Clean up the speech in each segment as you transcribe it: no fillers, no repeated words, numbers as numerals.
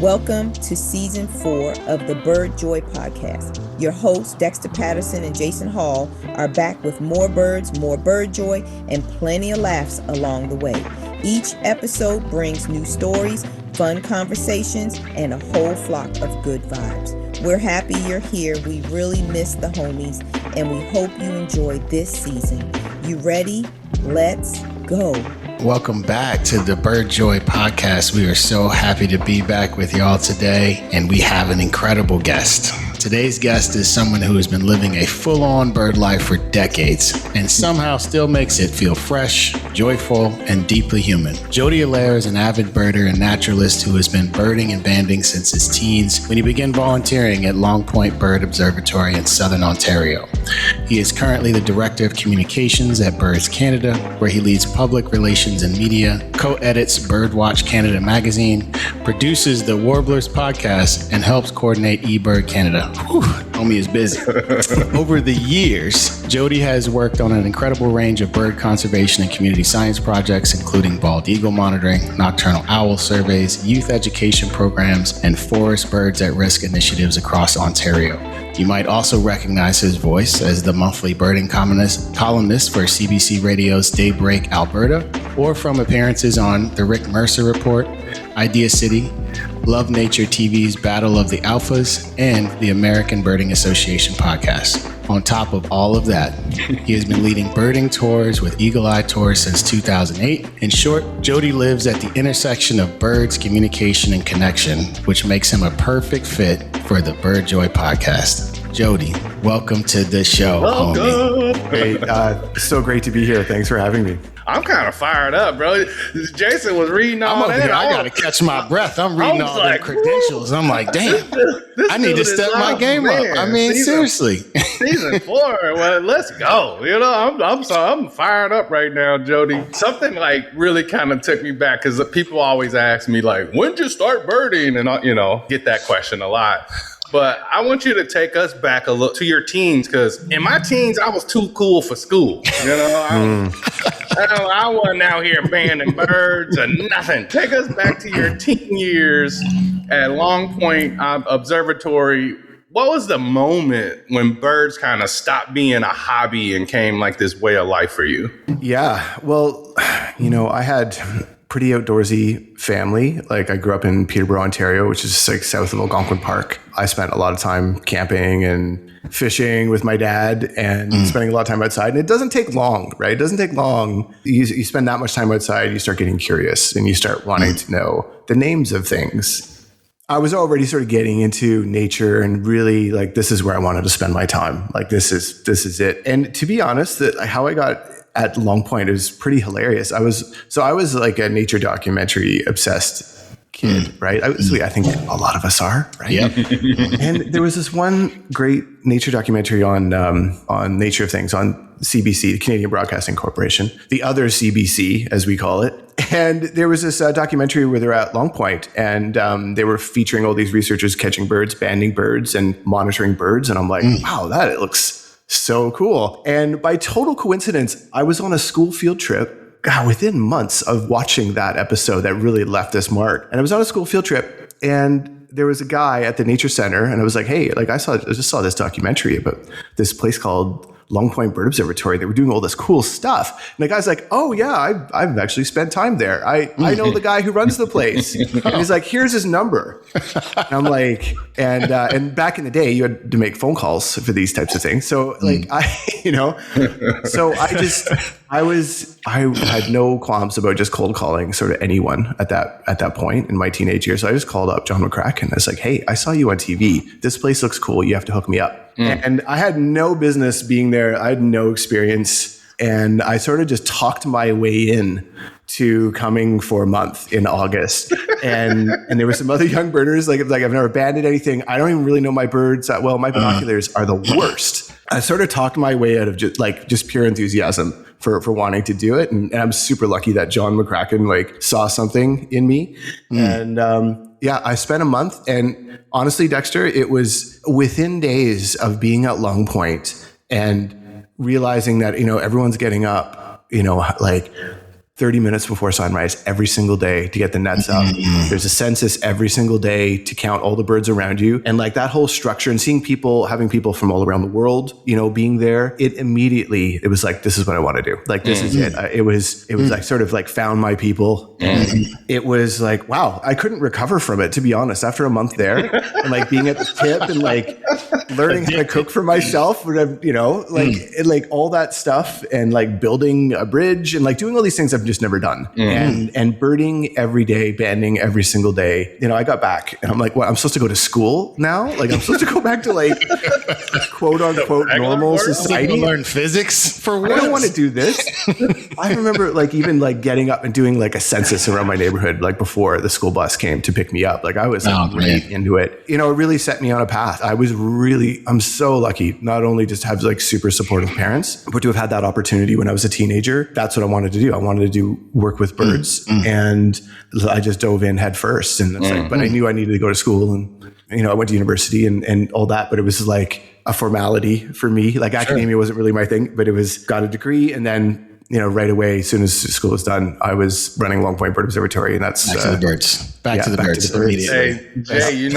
Welcome to Season 4 of the Bird Joy Podcast. Your hosts, Dexter Patterson and Jason Hall, are back with more birds, more bird joy, and plenty of laughs along the way. Each episode brings new stories, fun conversations, and a whole flock of good vibes. We're happy you're here. We really miss the homies, and we hope you enjoy this season. You ready? Let's go. Welcome back to the Bird Joy Podcast. We are so happy to be back with y'all today, and we have an incredible guest. Today's guest is someone who has been living a full-on bird life for decades and somehow still makes it feel fresh, joyful, and deeply human. Jody Allair is an avid birder and naturalist who has been birding and banding since his teens when he began volunteering at Long Point Bird Observatory in Southern Ontario. He is currently the Director of Communications at BirdWatch Canada, where he leads public relations and media, co-edits BirdWatch Canada magazine, produces the Warblers Podcast, and helps coordinate eBird Canada. Whew, homie is busy. Over the years, Jody has worked on an incredible range of bird conservation and community science projects, including bald eagle monitoring, nocturnal owl surveys, youth education programs, and forest birds at risk initiatives across Ontario. You might also recognize his voice as the monthly birding columnist for CBC Radio's Daybreak Alberta, or from appearances on The Rick Mercer Report, Idea City, Love Nature TV's Battle of the Alphas, and the American Birding Association podcast. On top of all of that, he has been leading birding tours with Eagle Eye Tours since 2008. In short, Jody lives at the intersection of birds, communication, and connection, which makes him a perfect fit for the Bird Joy Podcast. Jody, welcome to the show, homie. Hey, so great to be here. Thanks for having me. I'm kind of fired up, bro. Jason was reading all that. I got to catch my breath. I'm reading all the credentials. I'm like, damn, I need to step my game up. I mean, seriously. Season 4, well, let's go. You know, I'm fired up right now, Jody. Something like really kind of took me back because people always ask me like, when did you start birding? And I, get that question a lot. But I want you to take us back a little to your teens, because in my teens, I was too cool for school. I wasn't out here banding birds or nothing. Take us back to your teen years at Long Point Observatory. What was the moment when birds kind of stopped being a hobby and came like this way of life for you? Yeah, well, I had pretty outdoorsy family. Like I grew up in Peterborough, Ontario, which is like south of Algonquin Park. I spent a lot of time camping and fishing with my dad and spending a lot of time outside. And it doesn't take long, right? It doesn't take long. You spend that much time outside, you start getting curious and you start wanting to know the names of things. I was already sort of getting into nature and really like, this is where I wanted to spend my time. Like this is it. And to be honest, how I got at Long Point is pretty hilarious. I was like a nature documentary obsessed kid, right? I think a lot of us are, right? Yep. And there was this one great nature documentary on nature of things on CBC, the Canadian Broadcasting Corporation, the other CBC, as we call it. And there was this documentary where they're at Long Point, and they were featuring all these researchers catching birds, banding birds, and monitoring birds. And I'm like, wow, it looks so cool. And by total coincidence, I was on a school field trip within months of watching that episode that really left this mark. And I was on a school field trip and there was a guy at the nature center and I was like, hey, like I just saw this documentary about this place called Long Point Bird Observatory. They were doing all this cool stuff. And the guy's like, oh yeah, I've actually spent time there. I know the guy who runs the place. And he's like, here's his number. And I'm like, and back in the day you had to make phone calls for these types of things. So like I had no qualms about just cold calling sort of anyone at that point in my teenage years. So I just called up John McCracken. I was like, hey, I saw you on TV. This place looks cool. You have to hook me up. And I had no business being there. I had no experience. And I sort of just talked my way in to coming for a month in August. And there were some other young birders, like I've never banded anything. I don't even really know my birds that well. My binoculars are the worst. I sort of talked my way out of just pure enthusiasm for wanting to do it. And I'm super lucky that John McCracken saw something in me. And I spent a month, and honestly, Dexter, it was within days of being at Long Point and realizing that, everyone's getting up, 30 minutes before sunrise every single day to get the nets up. There's a census every single day to count all the birds around you. And like that whole structure and seeing people, having people from all around the world, you know, being there, it was like, this is what I want to do. Like, this is it. It was like sort of like found my people. And it was like, wow, I couldn't recover from it, to be honest, after a month there and like being at the tip and like learning how to cook for myself, you know, like all that stuff and like building a bridge and like doing all these things I've just never done. And birding every day, banding every single day. You know, I got back and I'm like, what, I'm supposed to go to school now? Like I'm supposed to go back to like quote unquote normal society? Learn physics for what? I don't want to do this. I remember like even like getting up and doing like a census around my neighborhood, like before the school bus came to pick me up. Like I was like, really into it. You know, it really set me on a path. I'm so lucky not only just to have like super supportive parents, but to have had that opportunity when I was a teenager. That's what I wanted to do. I wanted to do work with birds. And I just dove in head first. And it's like, but I knew I needed to go to school and, you know, I went to university and all that, but it was like a formality for me. Like academia wasn't really my thing, but it was got a degree. And then, you know, right away, as soon as school was done, I was running Long Point Bird Observatory, and that's back to the birds. Back to the birds. Hey, Jay, you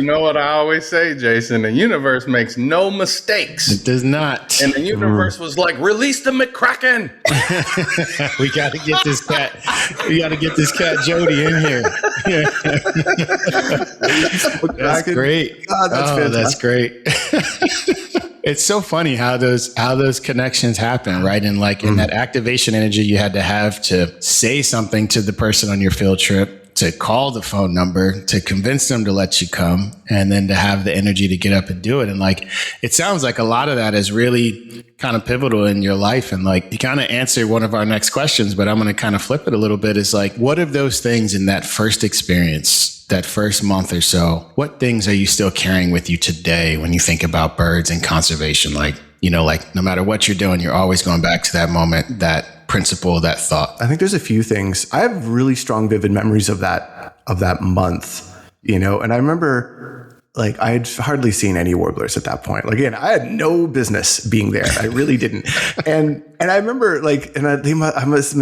know what I always say, Jason. The universe makes no mistakes. It does not. And the universe was like, release the McCracken. We got to get this cat. We got to get this cat Jody in here. That's great. That's great. It's so funny how those connections happen, right? And like in that activation energy you had to have to say something to the person on your field trip, to call the phone number, to convince them to let you come, and then to have the energy to get up and do it. And like, it sounds like a lot of that is really kind of pivotal in your life. And like, you kind of answered one of our next questions, but I'm going to kind of flip it a little bit. Is like, what of those things in that first experience, that first month or so, what things are you still carrying with you today when you think about birds and conservation? Like, you know, like no matter what you're doing, you're always going back to that moment, that principle, that thought. I think there's a few things. I have really strong, vivid memories of that month, you know, and I remember like I had hardly seen any warblers at that point. Like, again, I had no business being there. I really didn't. And I remember like, and this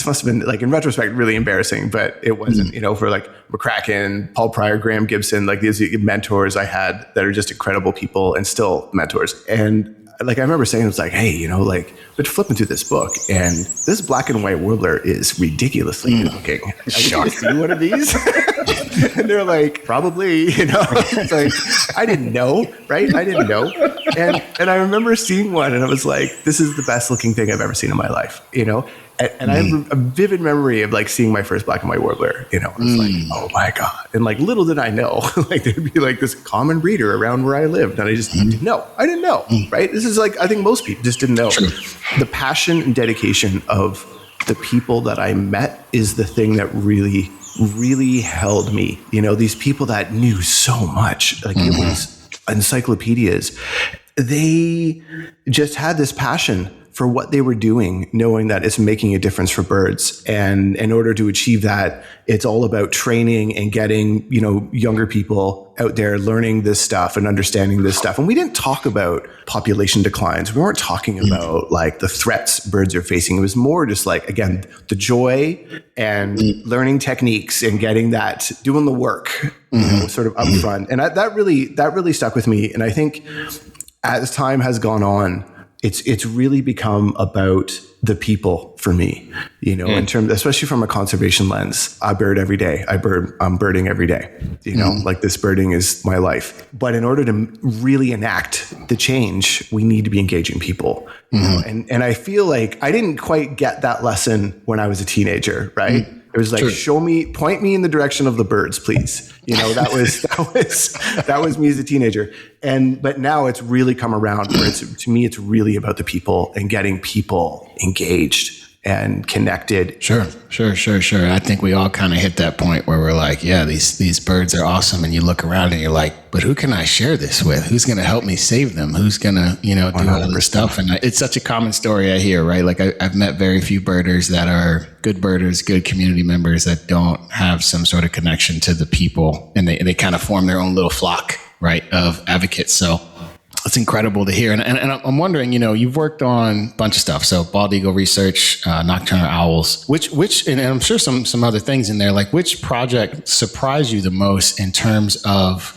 must have been like in retrospect, really embarrassing, but it wasn't, you know, for like McCracken, Paul Pryor, Graham Gibson, like these mentors I had that are just incredible people and still mentors. And like, I remember saying, it was like, hey, you know, like, but flipping through this book and this black and white warbler is ridiculously looking. Can you see one of these? And they're like, probably, you know, it's like, I didn't know, right? I didn't know. And I remember seeing one and I was like, this is the best looking thing I've ever seen in my life, you know? And I have a vivid memory of like seeing my first black and white warbler, you know, I was like, oh my God. And like, little did I know, like there'd be like this common breeder around where I lived. And I just didn't know. I didn't know, right? This is like, I think most people just didn't know. The passion and dedication of the people that I met is the thing that really, really held me. You know, these people that knew so much, like it was encyclopedias. They just had this passion for what they were doing, knowing that it's making a difference for birds. And in order to achieve that, it's all about training and getting, you know, younger people out there learning this stuff and understanding this stuff. And we didn't talk about population declines. We weren't talking about like the threats birds are facing. It was more just like, again, the joy and learning techniques and getting that, doing the work, you know, sort of up front. And that really stuck with me. And I think as time has gone on, it's really become about the people for me, you know, in terms, especially from a conservation lens. I bird every day. I'm birding every day, you know, like this birding is my life. But in order to really enact the change, we need to be engaging people, you know, and I feel like I didn't quite get that lesson when I was a teenager, right? It was like, point me in the direction of the birds, please. You know, that was me as a teenager. But now it's really come around where to me, it's really about the people and getting people engaged and connected. Sure. I think we all kind of hit that point where we're like, yeah, these birds are awesome. And you look around and you're like, but who can I share this with? Who's going to help me save them? Who's going to, you know, do all this stuff? And it's such a common story I hear, right? Like I've met very few birders that are good birders, good community members that don't have some sort of connection to the people. And they kind of form their own little flock, right, of advocates. So That's incredible to hear. And I'm wondering, you've worked on a bunch of stuff. So bald eagle research, nocturnal owls, which, and I'm sure some other things in there, like which project surprised you the most in terms of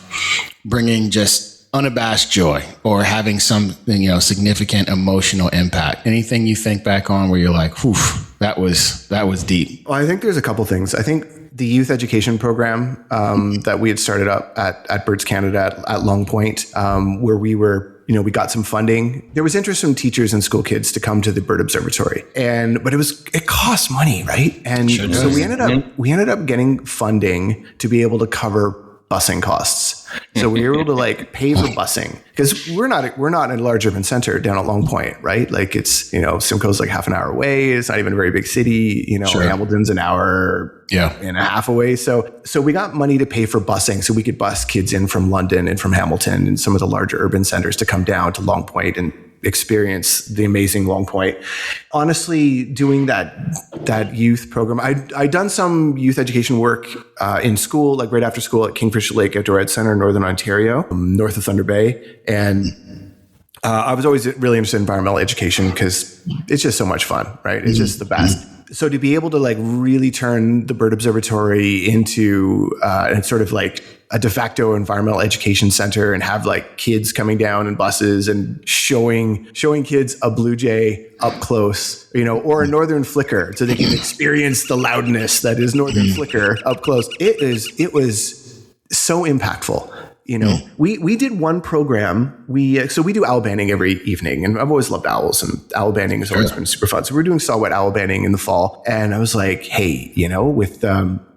bringing just unabashed joy or having something, significant emotional impact? Anything you think back on where you're like, whew, that was deep? Well, I think there's a couple things. I think the youth education program that we had started up at BirdWatch Canada at Long Point, where we got some funding. There was interest from teachers and school kids to come to the Bird Observatory, but it costs money, right? And so we ended up getting funding to be able to cover busing costs. So we were able to pay for busing, because we're not in a large urban center down at Long Point, right? Like it's, Simcoe's like half an hour away. It's not even a very big city, Sure. Hamilton's an hour and a half away. So we got money to pay for busing so we could bus kids in from London and from Hamilton and some of the larger urban centers to come down to Long Point and experience the amazing Long Point. Honestly, doing that youth program, I'd done some youth education work in school, like right after school at Kingfisher Lake Outdoor Ed Center in Northern Ontario, north of Thunder Bay. And I was always really interested in environmental education because it's just so much fun, right? It's just the best. So to be able to really turn the Bird Observatory into sort of like a de facto environmental education center and have kids coming down in buses and showing kids a blue jay up close, or a northern flicker so they can experience the loudness that is northern flicker up close. It was so impactful. We did one program. So we do owl banding every evening, and I've always loved owls, and owl banding has always been super fun. So we're doing saw-whet owl banding in the fall, and I was like, hey,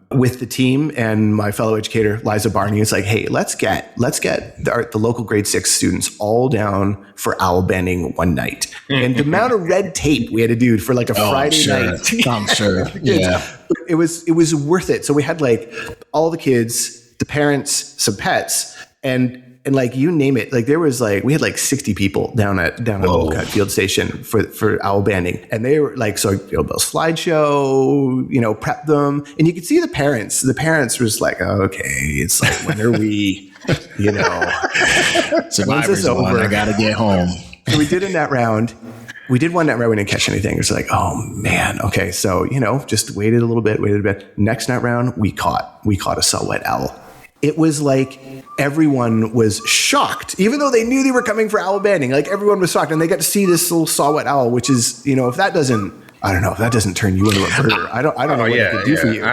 with the team and my fellow educator Liza Barney, it's like, hey, let's get the local grade 6 students all down for owl banding one night, and the amount of red tape we had to do for a Friday night. I'm sure, yeah, it was worth it. So we had all the kids, the parents, some pets, and you name it. There was we had 60 people down at Old Cut Field Station for owl banding, and they were so build a slideshow, prep them, and you could see the parents. The parents were just okay, it's when are we, Survivor's over. I gotta get home. So we did in that round. We did one net round, we didn't catch anything. It was oh man, okay. So, just waited a little bit. Next net round, we caught a saw-whet owl. It was everyone was shocked, even though they knew they were coming for owl banding. Everyone was shocked, and they got to see this little saw-whet owl, which is, if that doesn't turn you into a birder, I don't know what it could do for you.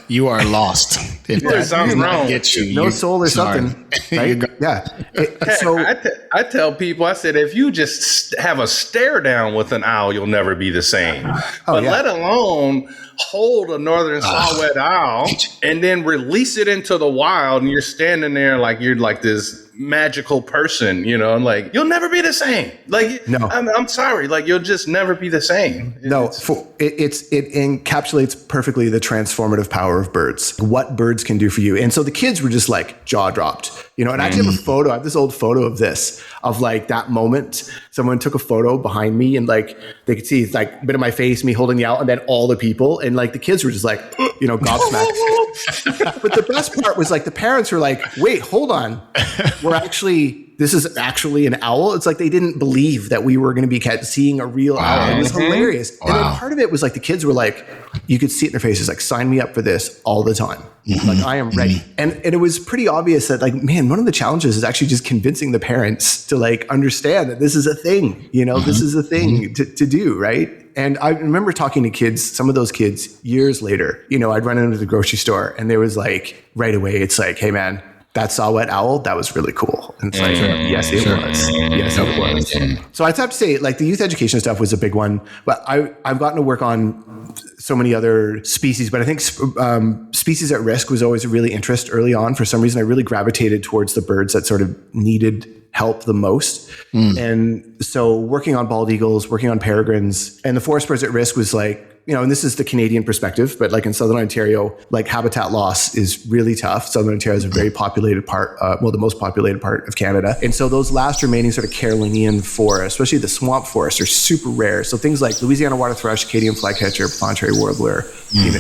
You are lost. If there's something wrong, get you, no soul or something. Right? I tell people, I said, if you just have a stare down with an owl, you'll never be the same. Let alone hold a northern saw-whet owl and then release it into the wild, and you're standing there you're this magical person, and you'll never be the same. No, I'm sorry, you'll just never be the same. It encapsulates perfectly the transformative power of birds, what birds can do for you. And so the kids were just jaw dropped, and I actually have a photo. I have this old photo of that moment. Someone took a photo behind me, and they could see it's a bit of my face, me holding the owl, and then all the people, and the kids were just gobsmacked. But the best part was the parents were wait, hold on. This is actually an owl. It's they didn't believe that we were going to be seeing a real owl. It was hilarious. Wow. And then part of it was the kids were you could see it in their faces, sign me up for this all the time. I am ready. And it was pretty obvious that man, one of the challenges is actually just convincing the parents to understand that this is a thing, this is a thing to do. Right. And I remember talking to kids, some of those kids years later, I'd run into the grocery store, and there was right away, it's hey man, that saw-whet owl, that was really cool. And it's yes, it was. Yes, it was. So I'd have to say, the youth education stuff was a big one. But I've gotten to work on so many other species. But I think species at risk was always a really interest early on. For some reason, I really gravitated towards the birds that sort of needed help the most. And so working on bald eagles, working on peregrines, and the forest birds at risk was and this is the Canadian perspective, but like in Southern Ontario, like habitat loss is really tough. Southern Ontario is a very populated part, the most populated part of Canada. And so those last remaining sort of Carolinian forests, especially the swamp forests, are super rare. So things like Louisiana water thrush, Acadian flycatcher, planetary warbler,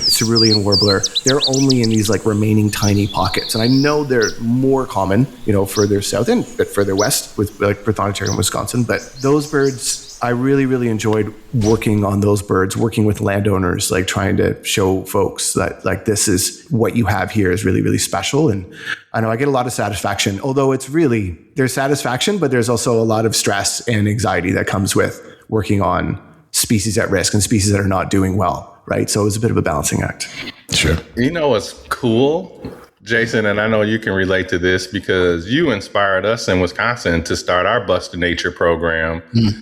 cerulean warbler, they're only in these like remaining tiny pockets. And I know they're more common, further south and a bit further west with like Ontario and Wisconsin. But those birds, I really, really enjoyed working on those birds, working with landowners, like trying to show folks that like this is what you have here is really, really special. And I know I get a lot of satisfaction, although there's satisfaction, but there's also a lot of stress and anxiety that comes with working on species at risk and species that are not doing well, right? So it was a bit of a balancing act. Sure. You know what's cool, Jason, and I know you can relate to this because you inspired us in Wisconsin to start our Bus to Nature program.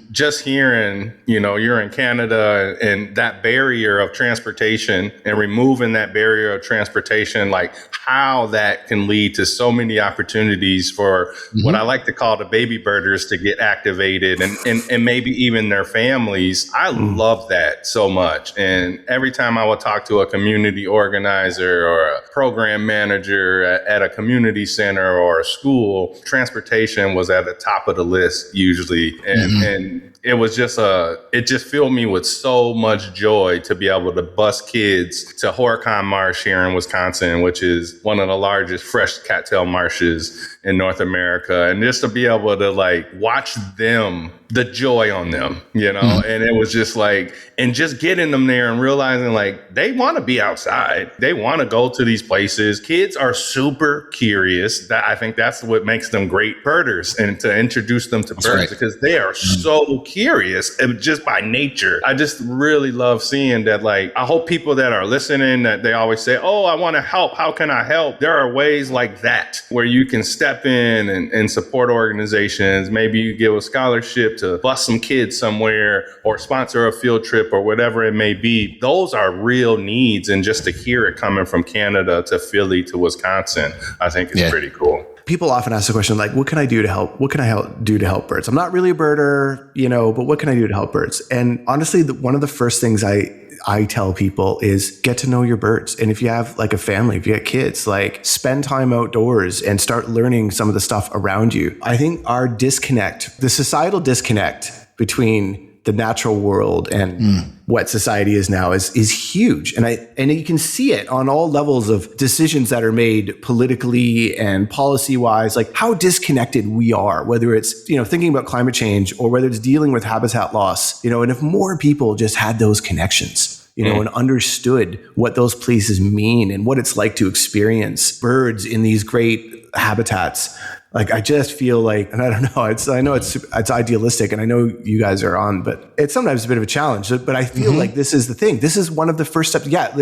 Just hearing, you're in Canada and that barrier of transportation and removing that barrier of transportation, like how that can lead to so many opportunities for what I like to call the baby birders to get activated and maybe even their families. I love that so much. And every time I would talk to a community organizer or a program manager at a community center or a school, transportation was at the top of the list usually. And it was just it just filled me with so much joy to be able to bus kids to Horicon Marsh here in Wisconsin, which is one of the largest fresh cattail marshes in North America. And just to be able to like watch them, the joy on them, and it was just like, and just getting them there and realizing like they want to be outside. They want to go to these places. Kids are super curious. I think that's what makes them great birders, and to introduce them to birds because they are so curious and just by nature. I just really love seeing that. Like, I hope people that are listening, that they always say, oh, I want to help. How can I help? There are ways like that where you can step in and support organizations. Maybe you give a scholarship to bus some kids somewhere or sponsor a field trip or whatever it may be. Those are real needs. And just to hear it coming from Canada to Philly to Wisconsin, I think is pretty cool. People often ask the question, like, what can I do to help? What can I do to help birds? I'm not really a birder, but what can I do to help birds? And honestly, one of the first things I tell people is get to know your birds. And if you have like a family, if you got kids, like spend time outdoors and start learning some of the stuff around you. I think our disconnect, the societal disconnect between the natural world and what society is now is huge. And you can see it on all levels of decisions that are made politically and policy wise, like how disconnected we are, whether it's, thinking about climate change or whether it's dealing with habitat loss, and if more people just had those connections, and understood what those places mean and what it's like to experience birds in these great habitats. Like, I just feel like, and I don't know, I know it's idealistic and I know you guys are on, but it's sometimes a bit of a challenge. But I feel like this is the thing. This is one of the first steps. Yeah,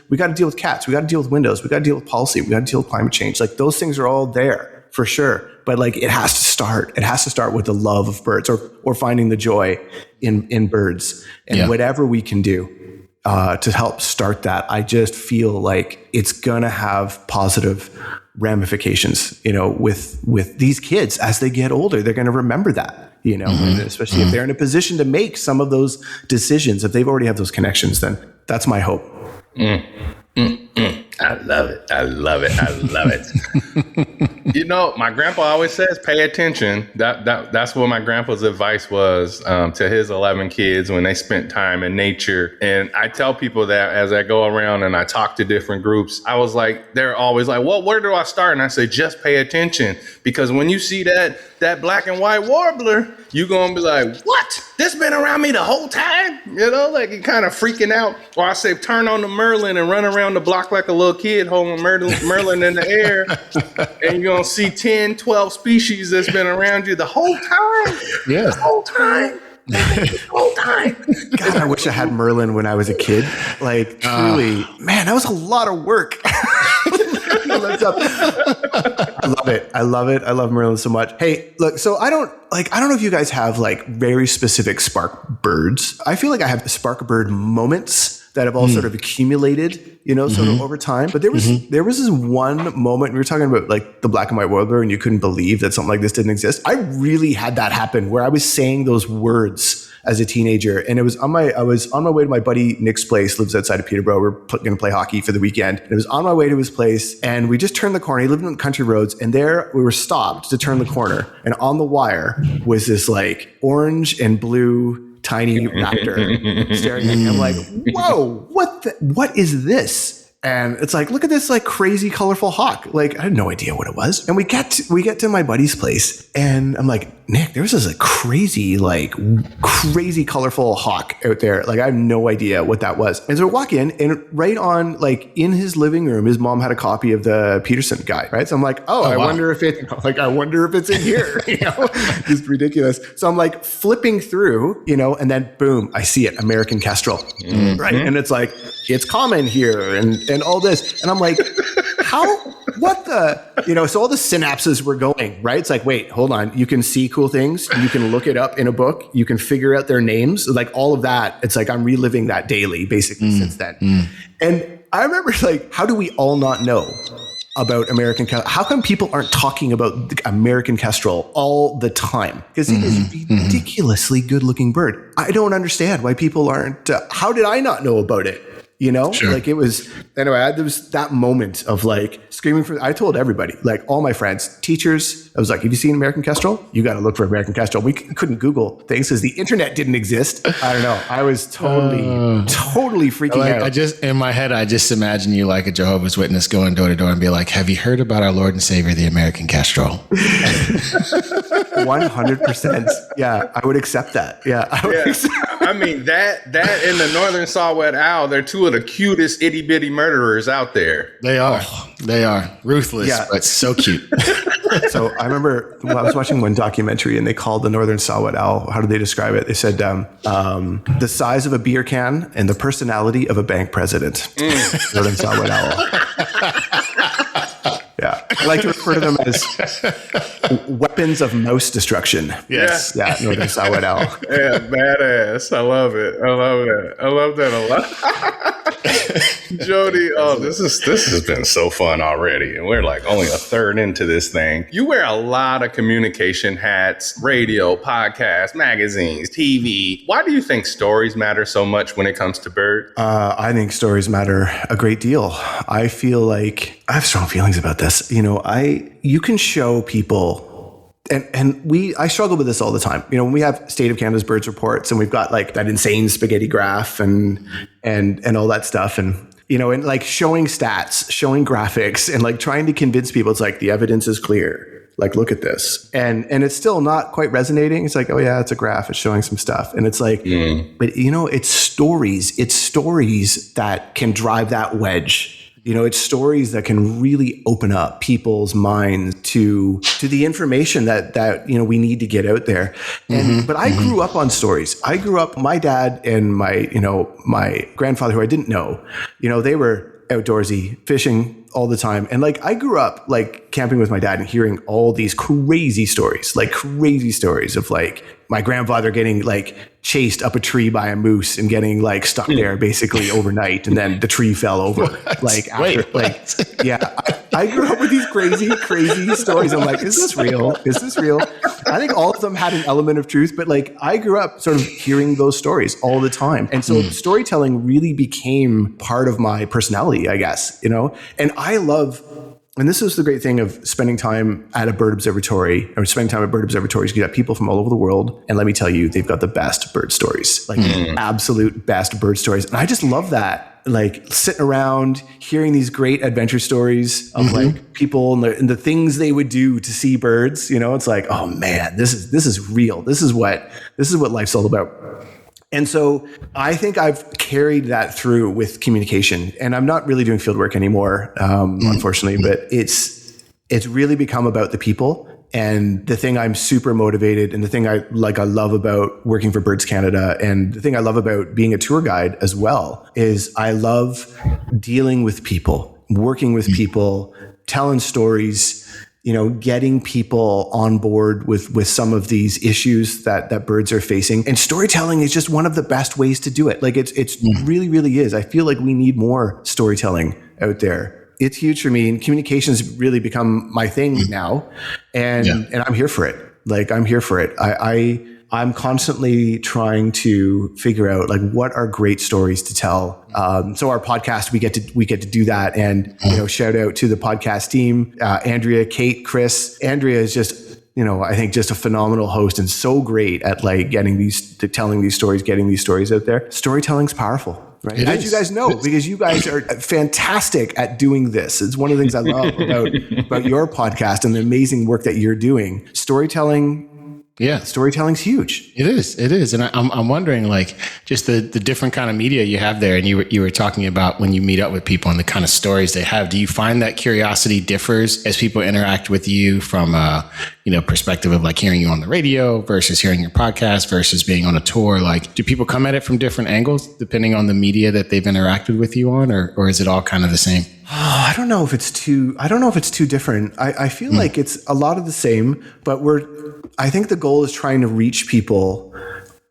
we got to deal with cats. We got to deal with windows. We got to deal with policy. We got to deal with climate change. Like, those things are all there for sure. But like, it has to start. It has to start with the love of birds or finding the joy in birds and whatever we can do to help start that. I just feel like it's going to have positive ramifications, with these kids as they get older. They're going to remember that, and especially if they're in a position to make some of those decisions, if they've already had those connections, then that's my hope. I love it. I love it. I love it. My grandpa always says, pay attention. That's what my grandpa's advice was to his 11 kids when they spent time in nature. And I tell people that as I go around and I talk to different groups, they're always like, well, where do I start? And I say, just pay attention. Because when you see that black and white warbler, you're going to be like, what? This been around me the whole time? Like you're kind of freaking out. Or I say, turn on the Merlin and run around the block like a little kid holding Merlin in the air. And you're going to see 10, 12 species that's been around you the whole time. Yeah. The whole time. The whole time. God, I wish I had Merlin when I was a kid. Like, truly, man, that was a lot of work. I love it. I love it. I love Merlin so much. Hey, look, so I don't know if you guys have like very specific spark birds. I feel like I have spark bird moments that have all sort of accumulated, sort of over time. But there was this one moment, we were talking about like the black and white warbler and you couldn't believe that something like this didn't exist. I really had that happen where I was saying those words as a teenager. And I was on my way to my buddy Nick's place, lives outside of Peterborough. We're going to play hockey for the weekend. And it was on my way to his place, and we just turned the corner. He lived on the country roads, and there we were stopped to turn the corner. And on the wire was this like orange and blue tiny raptor staring at me. I'm like, whoa, what is this? And it's like, look at this like crazy colorful hawk. Like, I had no idea what it was. And we get to my buddy's place, and I'm like, Nick, there's this like crazy colorful hawk out there. Like, I have no idea what that was. And so we walk in, and right on, like in his living room, his mom had a copy of the Peterson guy, right? So I'm like, I wonder if it's in here, you know, just ridiculous. So I'm like flipping through, you know, and then boom, I see it, American kestrel, right? And it's like, it's common here and all this. And I'm like, what the, you know, so all the synapses were going, right? It's like, wait, hold on. You can see cool things. You can look it up in a book. You can figure out their names, like all of that. It's like, I'm reliving that daily basically since then. And I remember like, how do we all not know about American kestrel? How come people aren't talking about the American kestrel all the time? Because it is a ridiculously good looking bird. I don't understand why people aren't, how did I not know about it? You know, like it was, anyway, there was that moment of like screaming I told everybody, like all my friends, teachers, I was like, have you seen American kestrel? You got to look for American kestrel. We couldn't Google things because the internet didn't exist. I don't know. I was totally freaking out. In my head, I just imagine you like a Jehovah's Witness going door to door and be like, have you heard about our Lord and Savior, the American kestrel? 100%. Yeah, I would accept that. Yeah. I mean, that and the northern saw-whet owl, they're two of the cutest itty-bitty murderers out there. They are. They are. Ruthless, but so cute. So I remember I was watching one documentary, and they called the northern saw-whet owl, how did they describe it? They said the size of a beer can and the personality of a bank president. Northern saw-whet owl. Yeah. I like to refer to them as weapons of mouse destruction. Yes. Yeah. Northern saw-whet owl. Yeah, badass. I love it. I love that a lot. Jody, this has been so fun already. And we're like only a third into this thing. You wear a lot of communication hats, radio, podcasts, magazines, TV. Why do you think stories matter so much when it comes to birds? I think stories matter a great deal. I feel like I have strong feelings about this. You know, you can show people, and I struggle with this all the time. You know, when we have State of Canada's birds reports, and we've got like that insane spaghetti graph and all that stuff, and you know, and like showing stats, showing graphics, and like trying to convince people, it's like the evidence is clear. Like, look at this. And it's still not quite resonating. It's like, oh yeah, it's a graph. It's showing some stuff. And it's like, but you know, it's stories that can drive that wedge. You know, it's stories that can really open up people's minds to the information that you know we need to get out there. And but I grew up on stories. I grew up, my dad and my grandfather, who I didn't know, you know, they were outdoorsy, fishing all the time. And like I grew up like camping with my dad and hearing all these crazy stories of like my grandfather getting like chased up a tree by a moose and getting like stuck there basically overnight, and then the tree fell over. Like after I grew up with these crazy stories. I'm like, is this real? I think all of them had an element of truth, but like I grew up sort of hearing those stories all the time. And so storytelling really became part of my personality, I guess, you know. And I love, and this is the great thing of spending time at a bird observatory, or spending time at bird observatories. You get people from all over the world. And let me tell you, they've got the best bird stories, like absolute best bird stories. And I just love that. Like sitting around hearing these great adventure stories of like people and the things they would do to see birds. You know, it's like, oh man, this is real. This is what life's all about. And so I think I've carried that through with communication, and I'm not really doing field work anymore, unfortunately, but it's really become about the people. And the thing I'm super motivated, and the thing I love about working for Birds Canada, and the thing I love about being a tour guide as well, is I love dealing with people, working with people, telling stories, you know, getting people on board with some of these issues that birds are facing. And storytelling is just one of the best ways to do it. Like it's really, really is. I feel like we need more storytelling out there. It's huge for me, and communication's really become my thing now. And I'm here for it. Like I'm here for it. I'm constantly trying to figure out like what are great stories to tell. So our podcast, we get to do that, and shout out to the podcast team, Andrea, Kate, Chris. Andrea is just I think just a phenomenal host and so great at like telling these stories, getting these stories out there. Storytelling's powerful. Right. As you guys know, because you guys are fantastic at doing this. It's one of the things I love about your podcast and the amazing work that you're doing. Storytelling. Yeah, storytelling's huge. It is, and I'm wondering, like, just the different kind of media you have there, and you were talking about when you meet up with people and the kind of stories they have. Do you find that curiosity differs as people interact with you from a perspective of like hearing you on the radio versus hearing your podcast versus being on a tour? Like, do people come at it from different angles depending on the media that they've interacted with you on, or is it all kind of the same? I don't know if it's too different. I feel like it's a lot of the same, but I think the goal is trying to reach people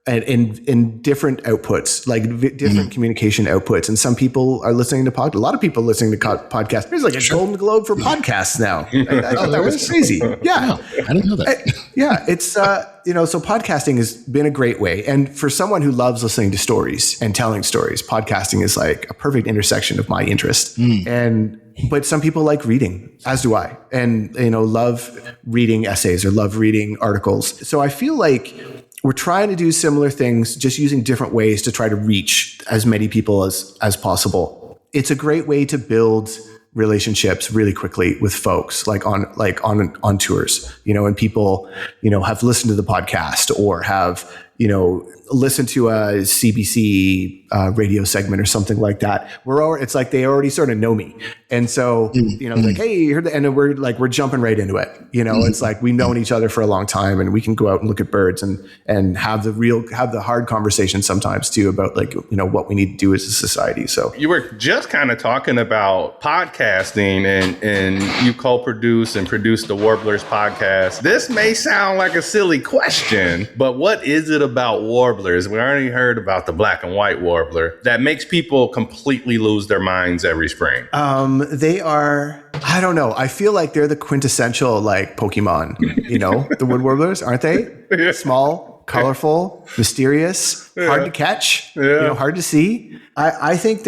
in different outputs, like different communication outputs. And some people are listening to a lot of people listening to podcasts. There's like a Golden Globe for podcasts now. I thought that was crazy. Yeah. No, I didn't know that. It's, so podcasting has been a great way. And for someone who loves listening to stories and telling stories, podcasting is like a perfect intersection of my interest. But some people like reading, as do I, and, love reading essays or love reading articles. So I feel like we're trying to do similar things, just using different ways to try to reach as many people as possible. It's a great way to build relationships really quickly with folks, like on tours, and people, have listened to the podcast or have, listened to a CBC radio segment or something like that. It's like they already sort of know me. And so, like, hey, you heard that? And we're jumping right into it. It's like we've known each other for a long time, and we can go out and look at birds and have the hard conversation sometimes too about like, what we need to do as a society. So you were just kind of talking about podcasting and you co-produce and produce the Warblers Podcast. This may sound like a silly question, but what is it about warblers? We already heard about the black and white warbler that makes people completely lose their minds every spring. They are, I don't know. I feel like they're the quintessential like Pokemon, the wood warblers, aren't they? Yeah. Small, colorful, mysterious, hard to catch, hard to see. I think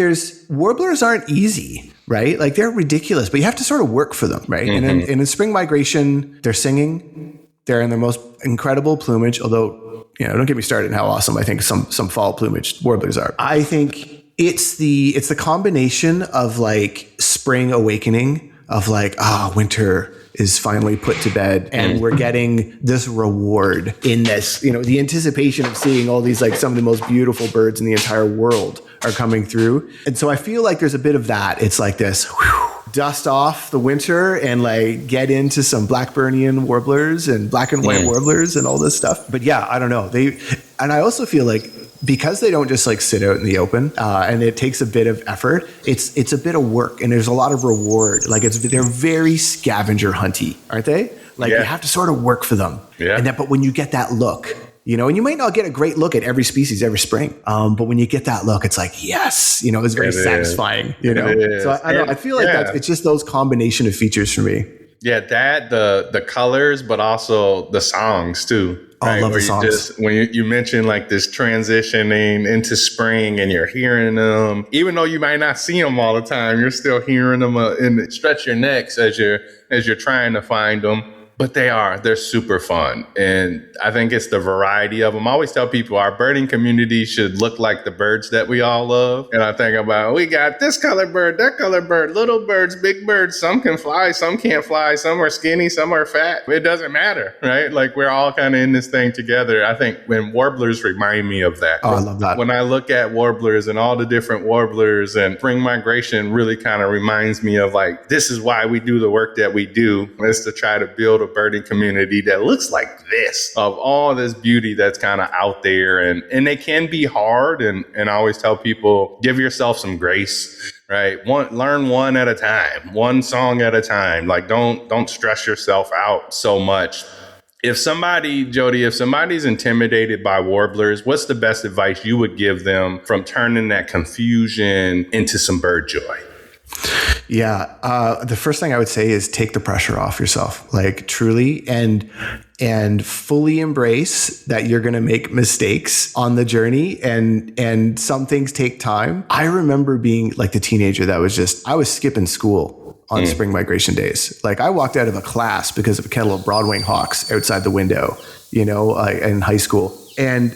warblers aren't easy, right? Like they're ridiculous, but you have to sort of work for them, right? And in spring migration, they're singing. They're in their most incredible plumage, although, don't get me started on how awesome I think some fall plumage warblers are. I think it's the combination of like spring awakening of like, winter is finally put to bed and we're getting this reward in this, the anticipation of seeing all these, like some of the most beautiful birds in the entire world are coming through. And so I feel like there's a bit of that. It's like this, dust off the winter and like get into some Blackburnian warblers and black and white warblers and all this stuff. But yeah, I don't know. And I also feel like because they don't just like sit out in the open and it takes a bit of effort, it's a bit of work and there's a lot of reward. Like they're very scavenger hunty, aren't they? Like you have to sort of work for them. Yeah. But when you get that look, and you might not get a great look at every species every spring. But when you get that look, it's like, yes, it's very satisfying, So I feel like it's just those combination of features for me. Yeah. The colors, but also the songs too. Right? I love the songs. When you mentioned like this transitioning into spring and you're hearing them, even though you might not see them all the time, you're still hearing them and stretch your necks as you're trying to find them. But they're super fun. And I think it's the variety of them. I always tell people our birding community should look like the birds that we all love. And I think about, we got this color bird, that color bird, little birds, big birds. Some can fly, some can't fly. Some are skinny, some are fat. It doesn't matter, right? Like we're all kind of in this thing together. I think when warblers remind me of that. Oh, I love that. When I look at warblers and all the different warblers and spring migration really kind of reminds me of like, this is why we do the work that we do. Is to try to build a birding community that looks like this, of all this beauty that's kind of out there. And they can be hard. And I always tell people, give yourself some grace, right? Learn one at a time, one song at a time. Like don't stress yourself out so much. Jody, if somebody's intimidated by warblers, what's the best advice you would give them from turning that confusion into some bird joy? Yeah. The first thing I would say is take the pressure off yourself, like truly. And and fully embrace that you're going to make mistakes on the journey, and some things take time. I remember being like the teenager that I was skipping school on spring migration days. Like I walked out of a class because of a kettle of broadwing hawks outside the window, in high school. And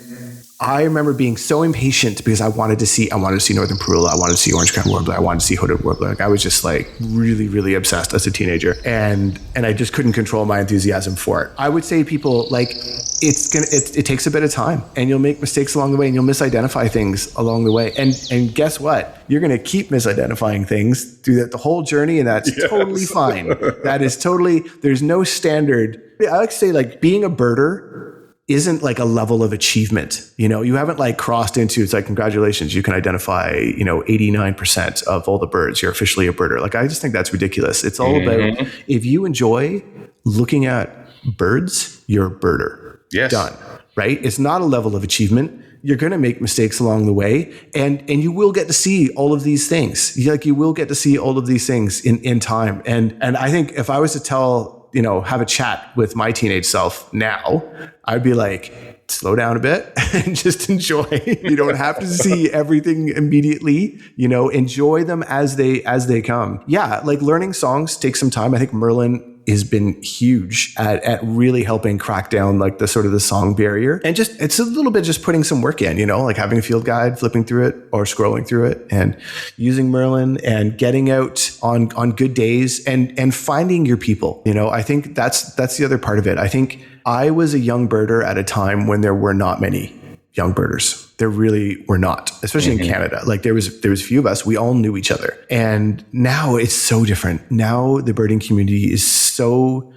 I remember being so impatient because I wanted to see northern parula, I wanted to see orange-crowned warbler, I wanted to see hooded warbler. Like I was just like really, really obsessed as a teenager, and I just couldn't control my enthusiasm for it. I would say to people, like, it takes a bit of time, and you'll make mistakes along the way, and you'll misidentify things along the way. And guess what? You're going to keep misidentifying things through the whole journey, and that's totally fine. That is totally. There's no standard. I like to say, like, being a birder isn't like a level of achievement. You haven't like crossed into, it's like, congratulations, you can identify, 89% of all the birds. You're officially a birder. Like, I just think that's ridiculous. It's all about, if you enjoy looking at birds, you're a birder. Yes. Done. Right? It's not a level of achievement. You're going to make mistakes along the way, and you will get to see all of these things. You will get to see all of these things in time. And I think if I was to have a chat with my teenage self now, I'd be like, slow down a bit and just enjoy. You don't have to see everything immediately, enjoy them as they come. Yeah. Like learning songs takes some time. I think Merlin has been huge at really helping crack down like the sort of the song barrier, and just, it's a little bit just putting some work in, like having a field guide, flipping through it or scrolling through it and using Merlin and getting out on good days and finding your people. I think that's the other part of it. I think I was a young birder at a time when there were not many young birders. There really were not, especially in Canada. Like there was a few of us, we all knew each other. And now it's so different. Now the birding community is so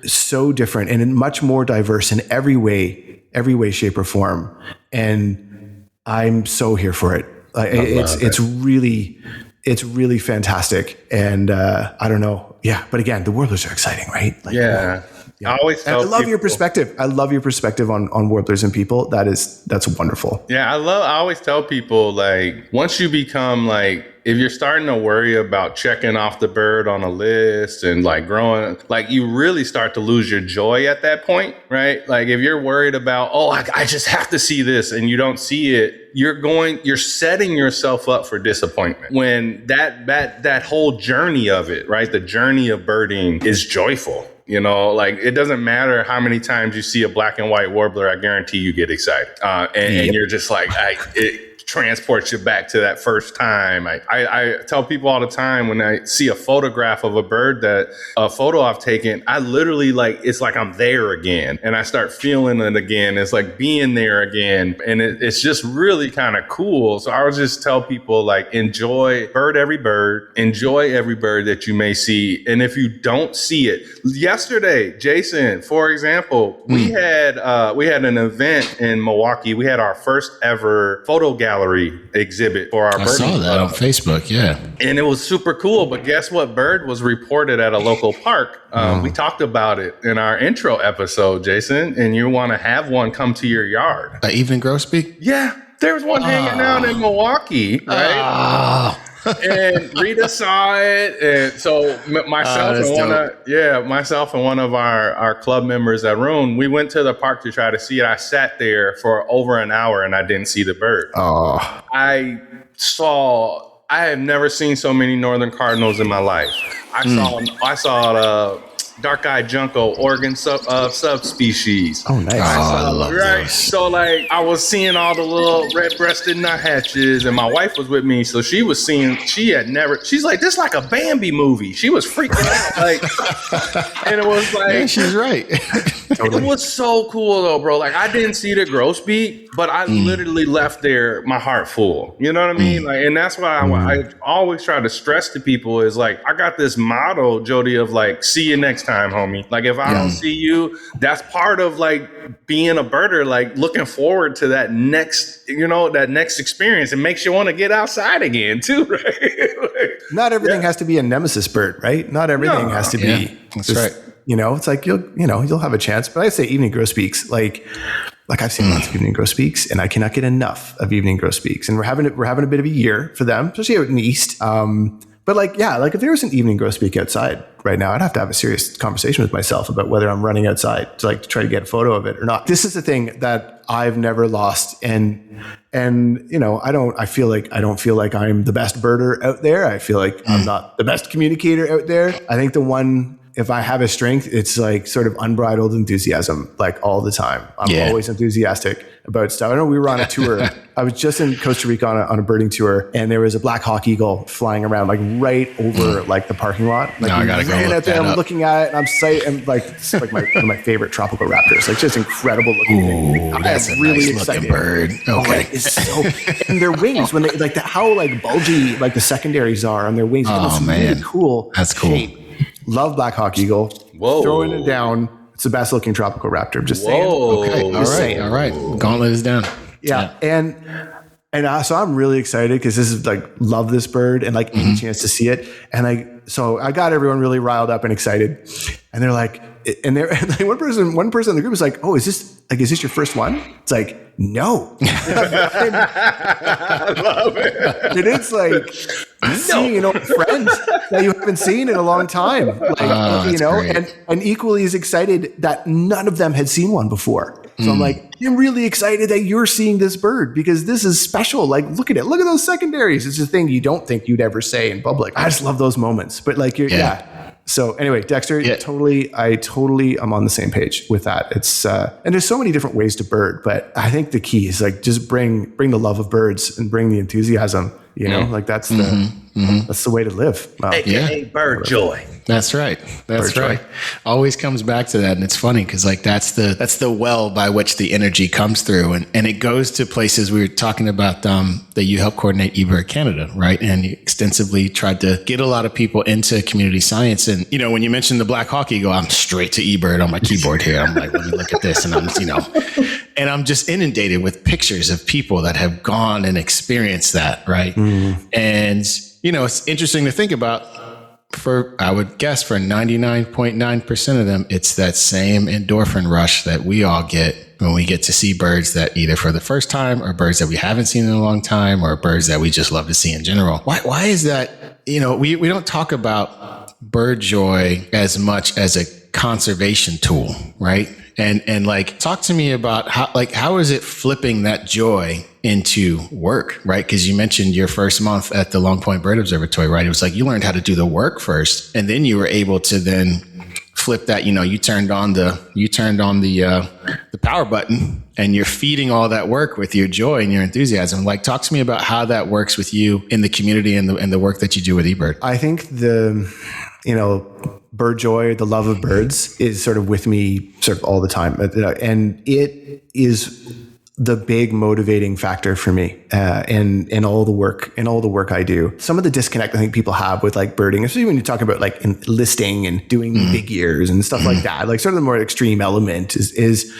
different and much more diverse in every way, shape or form. And I'm so here for it. It's really fantastic. And I don't know. Yeah. But again, the warblers are exciting, right? Like, yeah. I always tell I love your perspective. I love your perspective on warblers and people. That's wonderful. Yeah, I always tell people, like, once you become like, if you're starting to worry about checking off the bird on a list and like growing, like you really start to lose your joy at that point, right? Like if you're worried about, I just have to see this, and you don't see it, you're setting yourself up for disappointment when that whole journey of it, right? The journey of birding is joyful. Like it doesn't matter how many times you see a black and white warbler, I guarantee you get excited. And you're just like, it transports you back to that first time. I tell people all the time when I see a photograph of a photo I've taken, I literally it's like I'm there again, and I start feeling it again. It's like being there again. And it's just really kind of cool. So I would just tell people, like, enjoy every bird that you may see. And if you don't see it, yesterday, Jason, for example, we had an event in Milwaukee. We had our first ever photo gallery exhibit for our birding. I saw that on Facebook, yeah. And it was super cool, but guess what bird was reported at a local park? We talked about it in our intro episode, Jason, and you want to have one come to your yard. Evening grosbeak? Yeah, there's one hanging out in Milwaukee, right? And Rita saw it, and so myself and one of our club members at Roon, we went to the park to try to see it. I sat there for over an hour and I didn't see the bird. I have never seen so many northern cardinals in my life. I saw dark-eyed junco, Oregon subspecies. Oh, nice. I love those. So, like, I was seeing all the little red-breasted nuthatches, and my wife was with me, so she was seeing, she's like, this is like a Bambi movie. She was freaking out, like, and it was like... Yeah, she's right. It was so cool, though, bro. Like, I didn't see the grosbeak, but I literally left there, my heart full. You know what I mean? Like, and that's why I always try to stress to people is, like, I got this motto, Jody, of, like, see you next time, homie. Like if I don't see you, that's part of like being a birder, like looking forward to that next experience. It makes you want to get outside again too, right? Not everything has to be a nemesis bird, right? Not everything has to be. That's right. It's like you'll have a chance. But I say evening grosbeaks, like I've seen lots of evening grosbeaks, and I cannot get enough of evening grosbeaks. And we're having a bit of a year for them, especially out in the east. But like, yeah, like if there was an evening grosbeak outside right now, I'd have to have a serious conversation with myself about whether I'm running outside to try to get a photo of it or not. This is the thing that I've never lost. And you know, I don't feel like I'm the best birder out there. I feel like I'm not the best communicator out there. I think the one, if I have a strength, it's like sort of unbridled enthusiasm, like all the time. I'm always enthusiastic about stuff. I know we were on a tour. I was just in Costa Rica on a birding tour, and there was a black hawk eagle flying around like right over like the parking lot. Like, I gotta go look that I'm up. looking at it, and I'm psyched. And like, it's like one of my favorite tropical raptors. Like, just incredible looking thing. That's a really nice looking bird. Okay. Oh, like, it's so, and their wings, when they like how like bulgy like the secondaries are on their wings. Oh, it's man. really cool. That's cool. Shape. Love black hawk eagle. Whoa. Throwing it down. It's the best looking tropical raptor. I'm just saying. Okay. All right. Gauntlet is down. Yeah. And so I'm really excited because this is like, love this bird and like any chance to see it. And so I got everyone really riled up and excited. And they're like, and like one person in the group was like, "Oh, is this your first one?" It's like, no. I love it. And it's like seeing an old friend that you haven't seen in a long time. Like, you know, and equally as excited that none of them had seen one before. So I'm like, I'm really excited that you're seeing this bird because this is special. Like, look at it. Look at those secondaries. It's a thing you don't think you'd ever say in public. I just love those moments. But like, So anyway, Dexter, I totally am on the same page with that. It's and there's so many different ways to bird, but I think the key is like just bring the love of birds and bring the enthusiasm. You know, like that's the way to live. AKA bird joy. That's right. That's right. Always comes back to that. And it's funny because like that's the well by which the energy comes through. And it goes to places we were talking about that you help coordinate eBird Canada, right? And you extensively tried to get a lot of people into community science. And, you know, when you mentioned the black hawk eagle, I'm straight to eBird on my keyboard here. I'm like, let me look at this. And I'm just inundated with pictures of people that have gone and experienced that, right? And, you know, it's interesting to think about. I would guess for 99.9% of them, it's that same endorphin rush that we all get when we get to see birds that either for the first time or birds that we haven't seen in a long time or birds that we just love to see in general. Why is that? You know, we don't talk about bird joy as much as a conservation tool, right? And like, talk to me about how is it flipping that joy into work, right? Because you mentioned your first month at the Long Point Bird Observatory, right? It was like you learned how to do the work first, and then you were able to then flip that. You know, you turned on the power button, and you're feeding all that work with your joy and your enthusiasm. Like, talk to me about how that works with you in the community and the work that you do with eBird. I think bird joy, the love of birds is sort of with me sort of all the time. And it is the big motivating factor for me in all the work I do. Some of the disconnect I think people have with like birding, especially when you talk about like enlisting and doing big ears and stuff like that, like sort of the more extreme element is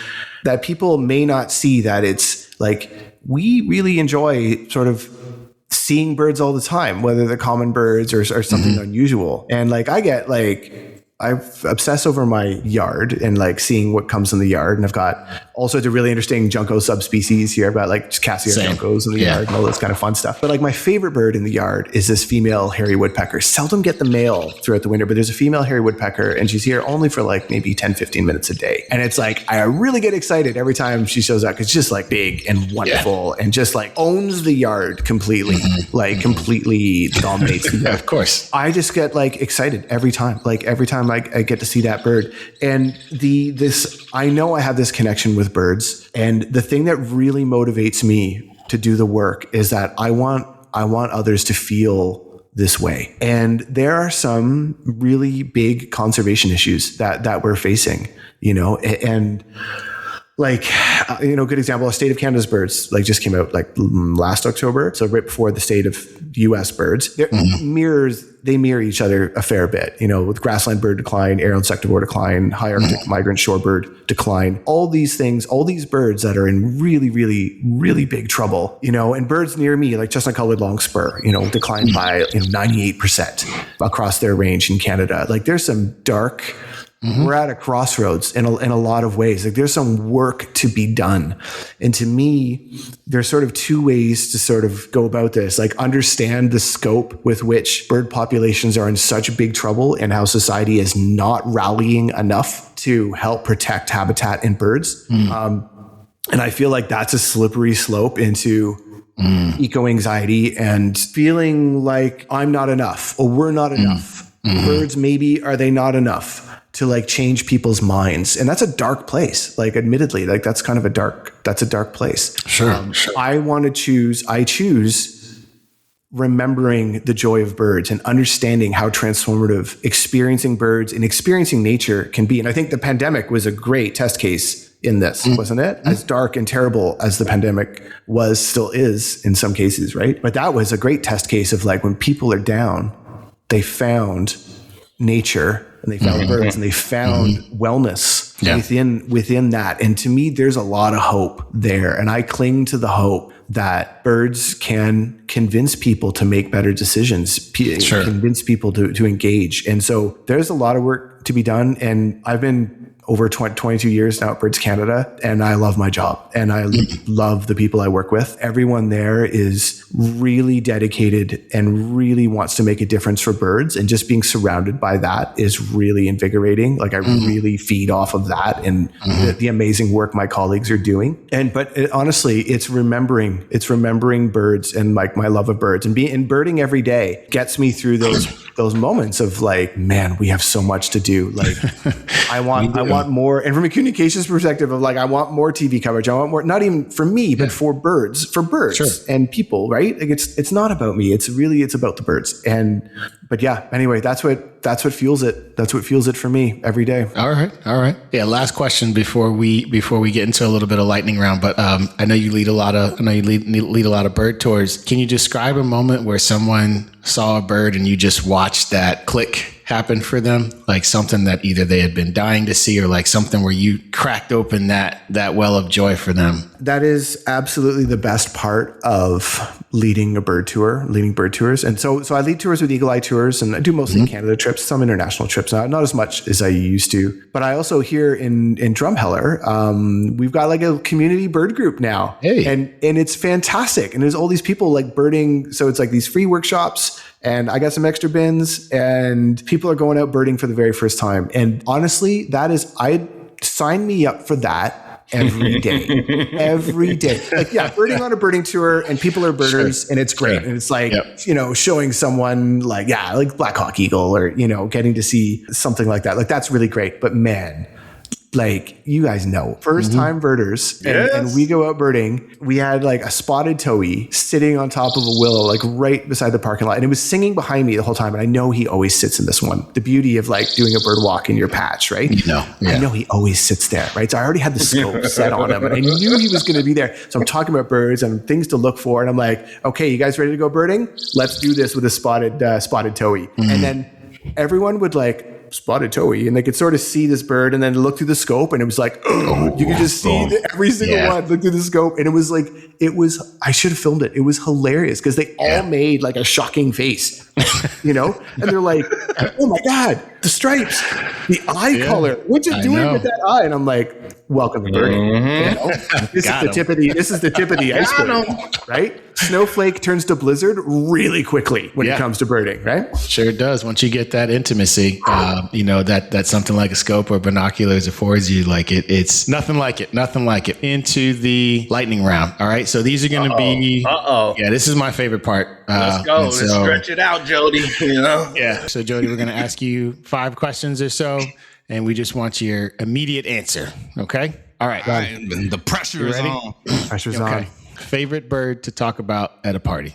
that people may not see that it's like, we really enjoy sort of seeing birds all the time, whether they're common birds or something unusual. And like, I obsess over my yard and like seeing what comes in the yard. And I've got all sorts of really interesting junco subspecies here about like just Cassia juncos in the yard and all this kind of fun stuff. But like my favorite bird in the yard is this female hairy woodpecker. Seldom get the male throughout the winter, but there's a female hairy woodpecker and she's here only for like maybe 10, 15 minutes a day. And it's like, I really get excited every time she shows up because it's just like big and wonderful and just like owns the yard completely, like completely dominates the yard. Of course. I just get like excited every time I get to see that bird. And I know I have this connection with birds. And the thing that really motivates me to do the work is that I want others to feel this way. And there are some really big conservation issues that we're facing, you know, and like, good example, State of Canada's birds like just came out like last October. So right before the state of US birds, they mirror each other a fair bit, you know, with grassland bird decline, aerial insectivore decline, high Arctic migrant shorebird decline, all these things, all these birds that are in really, really, really big trouble, you know, and birds near me, like chestnut-colored longspur, you know, declined by 98% across their range in Canada. Like there's some dark we're at a crossroads in a lot of ways. Like there's some work to be done. And to me, there's sort of two ways to sort of go about this, like understand the scope with which bird populations are in such big trouble and how society is not rallying enough to help protect habitat and birds. And I feel like that's a slippery slope into eco-anxiety and feeling like I'm not enough or we're not enough. Birds, maybe, are they not enough to like change people's minds? And that's a dark place. Like admittedly, like that's kind of a dark place. Sure. I choose remembering the joy of birds and understanding how transformative experiencing birds and experiencing nature can be. And I think the pandemic was a great test case in this, wasn't it? As dark and terrible as the pandemic was, still is in some cases, right? But that was a great test case of like when people are down, they found nature and they found birds and they found wellness within that. And to me, there's a lot of hope there. And I cling to the hope that birds can convince people to make better decisions, convince people to engage. And so there's a lot of work to be done. And I've been over 22 years now at Birds Canada, and I love my job and I love the people I work with. Everyone there is really dedicated and really wants to make a difference for birds, and just being surrounded by that is really invigorating. Like I really feed off of that and the amazing work my colleagues are doing. Honestly, it's remembering birds and like my love of birds, and birding every day gets me through those moments of like, man, we have so much to do. Like I want more. And from a communications perspective of like, I want more TV coverage. I want more, not even for me, but for birds and people, right? Like it's not about me. It's about the birds. But yeah, anyway, that's what fuels it. That's what fuels it for me every day. All right. Yeah. Last question before we get into a little bit of lightning round, but I know you lead a lot of bird tours. Can you describe a moment where someone saw a bird and you just watched that click happen for them? Like something that either they had been dying to see or like something where you cracked open that well of joy for them. That is absolutely the best part of leading bird tours. And so I lead tours with Eagle Eye Tours, and I do mostly Canada trips, some international trips, not as much as I used to. But I also here in Drumheller, we've got like a community bird group now. Hey. And it's fantastic. And there's all these people like birding. So it's like these free workshops, and I got some extra bins, and people are going out birding for the very first time. And honestly, I'd sign me up for that every day. Like, yeah, birding on a birding tour and people are birders and it's great. And it's like, showing someone like Black Hawk Eagle or, getting to see something like that. Like that's really great. But man, like you guys know, first time birders and we go out birding. We had like a spotted towhee sitting on top of a willow, like right beside the parking lot. And it was singing behind me the whole time. And I know he always sits in this one. The beauty of like doing a bird walk in your patch, right? I know he always sits there, right? So I already had the scope set on him and I knew he was going to be there. So I'm talking about birds and things to look for. And I'm like, okay, you guys ready to go birding? Let's do this with a spotted towhee. And then everyone would like, spotted towhee, and they could sort of see this bird and then look through the scope, and it was like, you could just see every single one look through the scope, and it was I should have filmed it. It was hilarious because they all made like a shocking face, and they're like, oh my God, the stripes, the eye color, what's it doing with that eye? And I'm like, welcome to birding. This is the tip of the iceberg, right? Snowflake turns to blizzard really quickly when it comes to birding, right? Sure does. Once you get that intimacy, that something like a scope or binoculars affords you, like it's nothing like it. Into the lightning round. All right. So these are going to be, yeah, this is my favorite part. Let's go. Let's stretch it out, Jody. Yeah. So Jody, we're going to ask you 5 questions or so, and we just want your immediate answer. Okay. All right. The pressure is on. Pressure's on. Favorite bird to talk about at a party?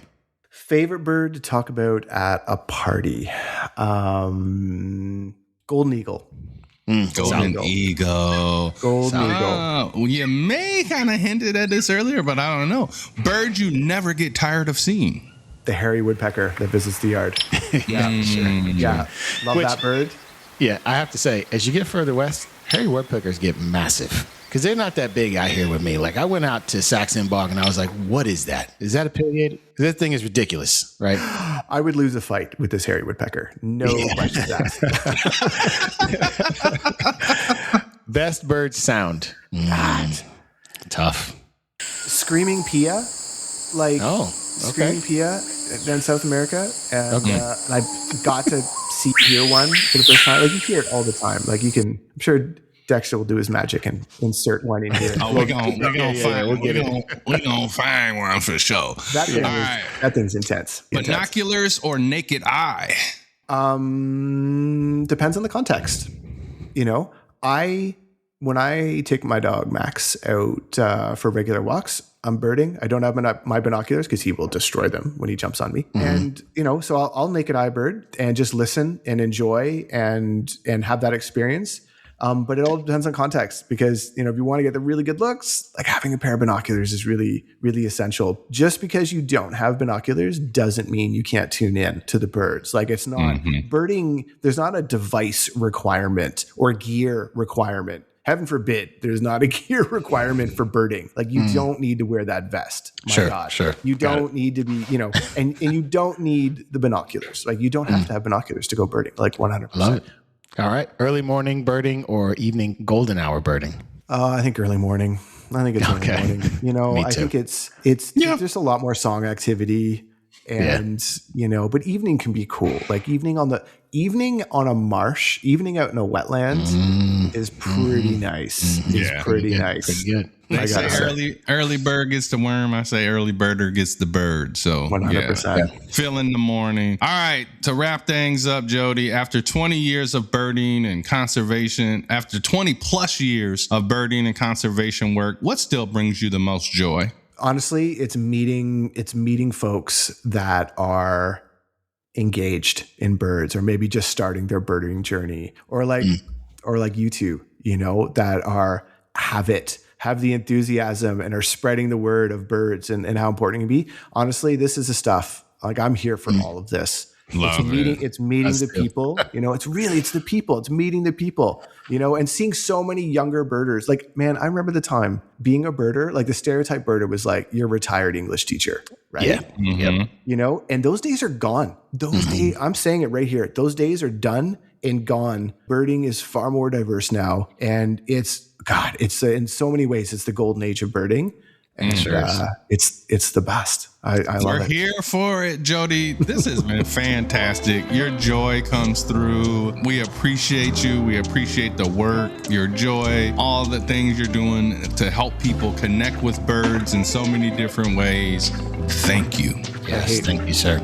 Favorite bird to talk about at a party? Golden eagle. Golden eagle. You may kind of hinted at this earlier, but I don't know. Birds you never get tired of seeing. The hairy woodpecker that visits the yard. Yeah, sure. Yeah, love that bird. Yeah, I have to say, as you get further west, hairy woodpeckers get massive. Because they're not that big out here with me. Like I went out to Saxon Bog and I was like, what is that? Is that a pileated? That thing is ridiculous, right? I would lose a fight with this hairy woodpecker. No questions asked. Best bird sound. Tough. Screaming Pia. Screaming Pia in South America. And I got to hear one for the first time. Like you hear it all the time. Like you can, I'm sure Dexter will do his magic and insert one in here. Oh, we're gonna find one for sure. That thing's intense. Binoculars or naked eye? Depends on the context. You know, when I take my dog Max out for regular walks, I'm birding. I don't have my binoculars because he will destroy them when he jumps on me. Mm-hmm. And, you know, so I'll naked eye bird and just listen and enjoy and have that experience. But it all depends on context because, you know, if you want to get the really good looks, like having a pair of binoculars is really, really essential. Just because you don't have binoculars doesn't mean you can't tune in to the birds. Like it's not birding. There's not a device requirement or gear requirement. Heaven forbid, there's not a gear requirement for birding. Like you don't need to wear that vest. Sure. You don't need to be, you know, and you don't need the binoculars. Like you don't have to have binoculars to go birding. Like 100%. Love it. All right. Early morning birding or evening golden hour birding? I think early morning. I think it's early morning. You know, I think it's there's a lot more song activity and, you know, but evening can be cool. Like evening on a marsh, evening out in a wetland is pretty nice. It's pretty nice. Pretty good. They say early bird gets the worm. I say early birder gets the bird. So 100%. Fill in the morning. All right. To wrap things up, Jody, after 20 years of birding and conservation, after 20 plus years of birding and conservation work, what still brings you the most joy? Honestly, it's meeting folks that are engaged in birds or maybe just starting their birding journey or like you two, you know, that have the enthusiasm and are spreading the word of birds and how important it can be. Honestly, this is the stuff. Like I'm here for all of this. It's meeting the people, you know, it's the people, it's meeting the people, you know, and seeing so many younger birders. Like, man, I remember the time being a birder, like the stereotype birder was like your retired English teacher, right? Yeah. Mm-hmm. You know, and those days are gone. Those days, I'm saying it right here. Those days are done and gone. Birding is far more diverse now. And it's in so many ways, it's the golden age of birding. And it's the best. I love it. We're here for it, Jody. This has been fantastic. Your joy comes through. We appreciate you. We appreciate the work, your joy, all the things you're doing to help people connect with birds in so many different ways. Thank you. Yes, thank you, sir.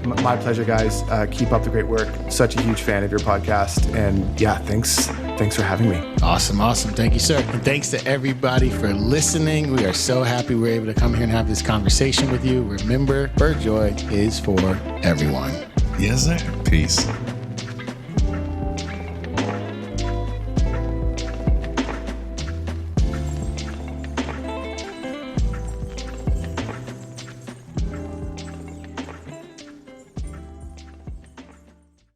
My pleasure, guys. Keep up the great work. Such a huge fan of your podcast. And yeah, thanks for having me. Awesome. Thank you, sir. And thanks to everybody for listening. We are so happy we're able to come here and have this conversation with you. Remember, bird joy is for everyone. Yes, sir. Peace.